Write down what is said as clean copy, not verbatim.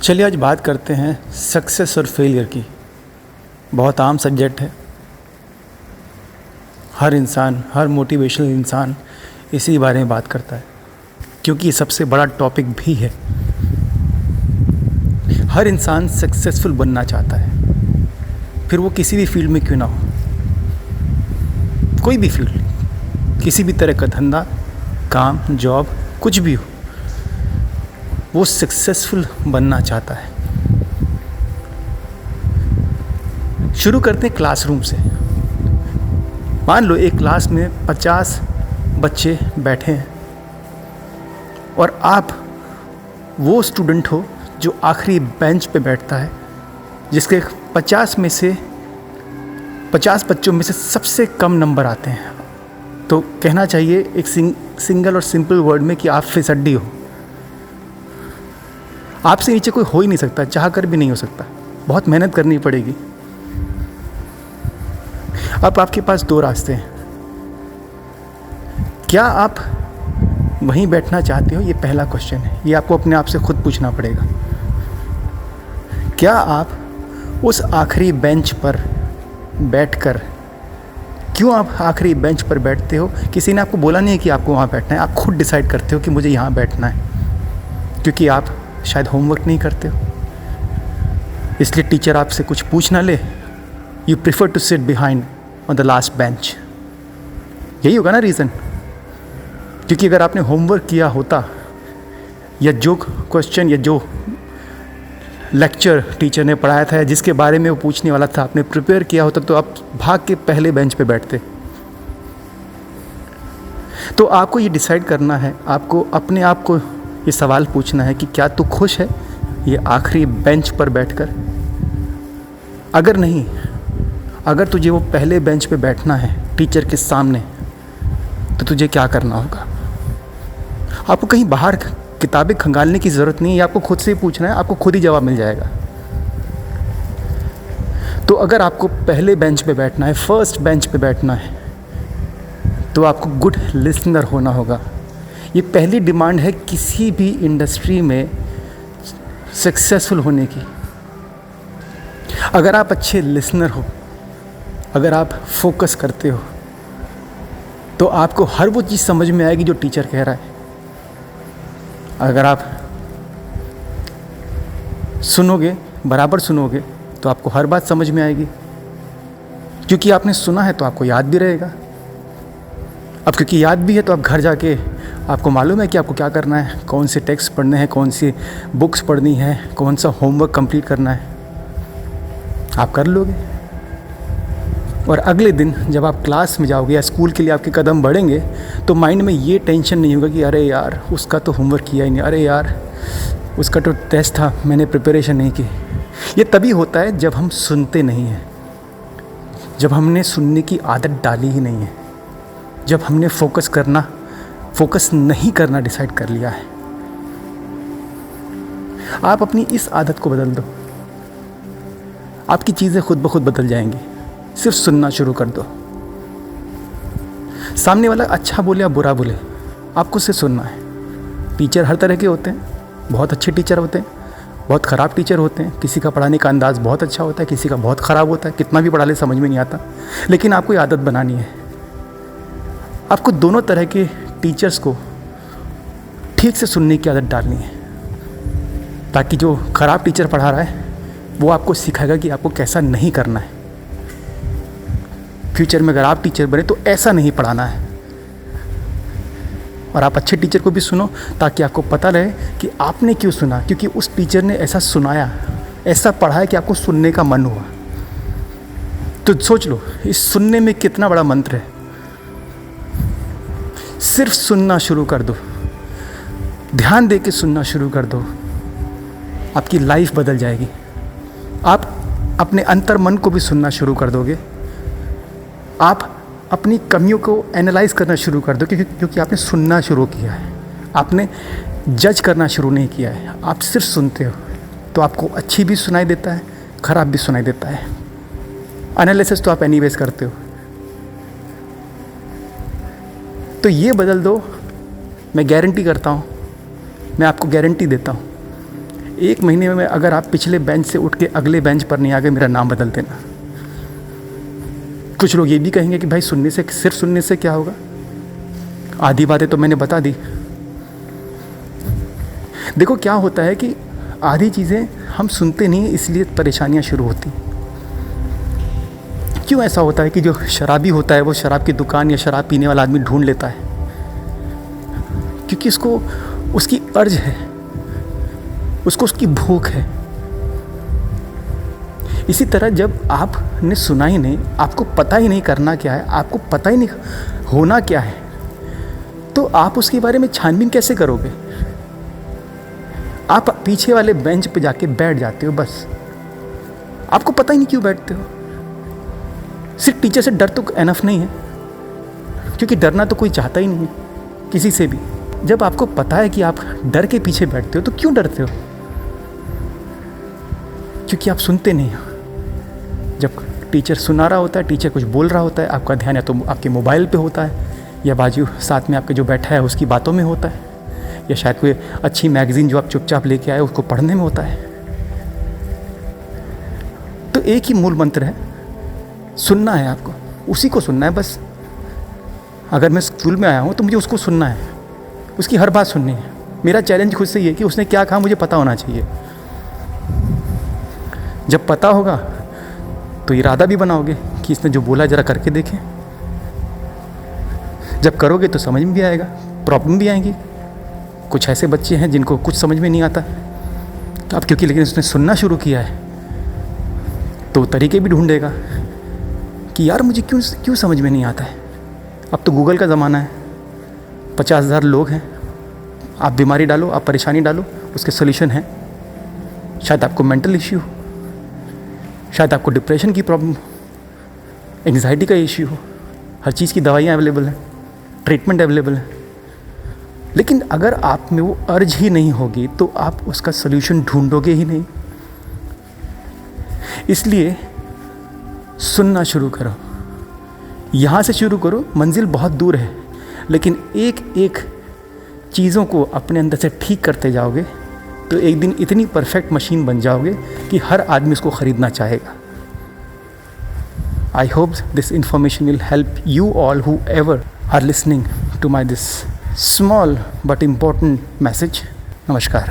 चलिए आज बात करते हैं सक्सेस और फेलियर की। बहुत आम सब्जेक्ट है। हर इंसान, हर मोटिवेशनल इंसान इसी बारे में बात करता है, क्योंकि ये सबसे बड़ा टॉपिक भी है। हर इंसान सक्सेसफुल बनना चाहता है, फिर वो किसी भी फील्ड में क्यों ना हो। कोई भी फील्ड, किसी भी तरह का धंधा, काम, जॉब, कुछ भी हो, वो सक्सेसफुल बनना चाहता है। शुरू करते हैं क्लासरूम से। मान लो एक क्लास में 50 बच्चे बैठे हैं और आप वो स्टूडेंट हो जो आखिरी बेंच पे बैठता है, जिसके 50 बच्चों में से सबसे कम नंबर आते हैं। तो कहना चाहिए एक सिंगल और सिंपल वर्ड में कि आप फिसड्डी हो। आपसे नीचे कोई हो ही नहीं सकता, चाह कर भी नहीं हो सकता, बहुत मेहनत करनी पड़ेगी। अब आपके पास दो रास्ते हैं। क्या आप वहीं बैठना चाहते हो? ये पहला क्वेश्चन है, ये आपको अपने आप से खुद पूछना पड़ेगा। क्या आप उस आखिरी बेंच पर बैठकर, क्यों आप आखिरी बेंच पर बैठते हो? किसी ने आपको बोला नहीं है कि आपको वहाँ बैठना है, आप खुद डिसाइड करते हो कि मुझे यहाँ बैठना है, क्योंकि आप शायद होमवर्क नहीं करते हो, इसलिए टीचर आपसे कुछ पूछ ना ले। You prefer to sit behind on the last bench. यही होगा ना रीज़न। क्योंकि अगर आपने होमवर्क किया होता, या जो क्वेश्चन या जो लेक्चर टीचर ने पढ़ाया था, जिसके बारे में वो पूछने वाला था, आपने प्रिपेयर किया होता, तो आप भाग के पहले बेंच पे बैठते। तो आपको ये डिसाइड करना है, आपको अपने आप को ये सवाल पूछना है कि क्या तू खुश है ये आखिरी बेंच पर बैठकर? अगर नहीं, अगर तुझे वो पहले बेंच पे बैठना है टीचर के सामने, तो तुझे क्या करना होगा? आपको कहीं बाहर किताबें खंगालने की ज़रूरत नहीं है, आपको खुद से ही पूछना है, आपको खुद ही जवाब मिल जाएगा। तो अगर आपको पहले बेंच पे बैठना है, फर्स्ट बेंच पे बैठना है, तो आपको गुड लिसनर होना होगा। ये पहली डिमांड है किसी भी इंडस्ट्री में सक्सेसफुल होने की। अगर आप अच्छे लिसनर हो, अगर आप फोकस करते हो, तो आपको हर वो चीज़ समझ में आएगी जो टीचर कह रहा है। अगर आप सुनोगे, बराबर सुनोगे, तो आपको हर बात समझ में आएगी, क्योंकि आपने सुना है तो आपको याद भी रहेगा। अब क्योंकि याद भी है, तो आप घर जाके आपको मालूम है कि आपको क्या करना है, कौन से टेक्स्ट पढ़ने हैं, कौन सी बुक्स पढ़नी है, कौन सा होमवर्क कंप्लीट करना है, आप कर लोगे। और अगले दिन जब आप क्लास में जाओगे या स्कूल के लिए आपके कदम बढ़ेंगे, तो माइंड में ये टेंशन नहीं होगा कि अरे यार उसका तो होमवर्क किया ही नहीं, अरे यार उसका तो टेस्ट था, मैंने प्रिपरेशन नहीं की। ये तभी होता है जब हम सुनते नहीं हैं, जब हमने सुनने की आदत डाली ही नहीं है, जब हमने फोकस नहीं करना डिसाइड कर लिया है। आप अपनी इस आदत को बदल दो, आपकी चीज़ें खुद ब खुद बदल जाएंगी। सिर्फ सुनना शुरू कर दो। सामने वाला अच्छा बोले या बुरा बोले, आपको सिर्फ सुनना है। टीचर हर तरह के होते हैं, बहुत अच्छे टीचर होते हैं, बहुत ख़राब टीचर होते हैं। किसी का पढ़ाने का अंदाज़ बहुत अच्छा होता है, किसी का बहुत ख़राब होता है, कितना भी पढ़ा ले समझ में नहीं आता। लेकिन आपको ये आदत बनानी है, आपको दोनों तरह के टीचर्स को ठीक से सुनने की आदत डालनी है, ताकि जो ख़राब टीचर पढ़ा रहा है वो आपको सिखाएगा कि आपको कैसा नहीं करना है। फ्यूचर में अगर आप टीचर बने तो ऐसा नहीं पढ़ाना है। और आप अच्छे टीचर को भी सुनो, ताकि आपको पता रहे कि आपने क्यों सुना, क्योंकि उस टीचर ने ऐसा सुनाया, ऐसा पढ़ाया कि आपको सुनने का मन हुआ। तो सोच लो, इस सुनने में कितना बड़ा मंत्र है। सिर्फ सुनना शुरू कर दो, ध्यान दे के सुनना शुरू कर दो, आपकी लाइफ बदल जाएगी। आप अपने अंतर मन को भी सुनना शुरू कर दोगे। आप अपनी कमियों को एनालाइज करना शुरू कर दो, क्योंकि आपने सुनना शुरू किया है, आपने जज करना शुरू नहीं किया है। आप सिर्फ सुनते हो, तो आपको अच्छी भी सुनाई देता है, ख़राब भी सुनाई देता है। एनालिसिस तो आप एनीवेज करते हो। तो ये बदल दो, मैं गारंटी करता हूँ, मैं आपको गारंटी देता हूँ, 1 महीने में अगर आप पिछले बेंच से उठ के अगले बेंच पर नहीं आ गए, मेरा नाम बदल देना। कुछ लोग ये भी कहेंगे कि भाई सुनने से, सिर्फ सुनने से क्या होगा, आधी बातें तो मैंने बता दी। देखो क्या होता है कि आधी चीज़ें हम सुनते नहीं, इसलिए परेशानियां शुरू होती। क्यों ऐसा होता है कि जो शराबी होता है वो शराब की दुकान या शराब पीने वाला आदमी ढूंढ लेता है? क्योंकि उसको उसकी अर्ज है, उसको उसकी भूख है। इसी तरह जब आपने सुना ही नहीं, आपको पता ही नहीं करना क्या है, आपको पता ही नहीं होना क्या है, तो आप उसके बारे में छानबीन कैसे करोगे? आप पीछे वाले बेंच पे जाके बैठ जाते हो, बस आपको पता ही नहीं क्यों बैठते हो। सिर्फ टीचर से डर तो एनफ नहीं है, क्योंकि डरना तो कोई चाहता ही नहीं है किसी से भी। जब आपको पता है कि आप डर के पीछे बैठते हो तो क्यों डरते हो? क्योंकि आप सुनते नहीं हो। जब टीचर सुना रहा होता है, टीचर कुछ बोल रहा होता है, आपका ध्यान या तो आपके मोबाइल पे होता है, या बाजू साथ में आपके जो बैठा है उसकी बातों में होता है, या शायद कोई अच्छी मैगज़ीन जो आप चुपचाप लेके आए उसको पढ़ने में होता है। तो एक ही मूल मंत्र है, सुनना है आपको, उसी को सुनना है बस। अगर मैं स्कूल में आया हूँ तो मुझे उसको सुनना है, उसकी हर बात सुननी है। मेरा चैलेंज खुद से ये है कि उसने क्या कहा मुझे पता होना चाहिए। जब पता होगा तो इरादा भी बनाओगे कि इसने जो बोला ज़रा करके देखें। जब करोगे तो समझ में भी आएगा, प्रॉब्लम भी आएंगी। कुछ ऐसे बच्चे हैं जिनको कुछ समझ में नहीं आता, तो अब क्योंकि लेकिन उसने सुनना शुरू किया है तो तरीके भी ढूंढेगा कि यार मुझे क्यों समझ में नहीं आता है। अब तो गूगल का ज़माना है, 50,000 लोग हैं, आप बीमारी डालो, आप परेशानी डालो, उसके सोल्यूशन हैं। शायद आपको मेंटल इश्यू हो, शायद आपको डिप्रेशन की प्रॉब्लम हो, एंग्जाइटी का इश्यू हो, हर चीज़ की दवाइयाँ अवेलेबल हैं, ट्रीटमेंट अवेलेबल है। लेकिन अगर आप में वो अर्ज ही नहीं होगी तो आप उसका सोल्यूशन ढूंढोगे ही नहीं। इसलिए सुनना शुरू करो, यहाँ से शुरू करो। मंजिल बहुत दूर है, लेकिन एक एक चीज़ों को अपने अंदर से ठीक करते जाओगे तो एक दिन इतनी परफेक्ट मशीन बन जाओगे कि हर आदमी उसको ख़रीदना चाहेगा। I hope this information will help you all whoever are listening to my this small but important message. Namaskar.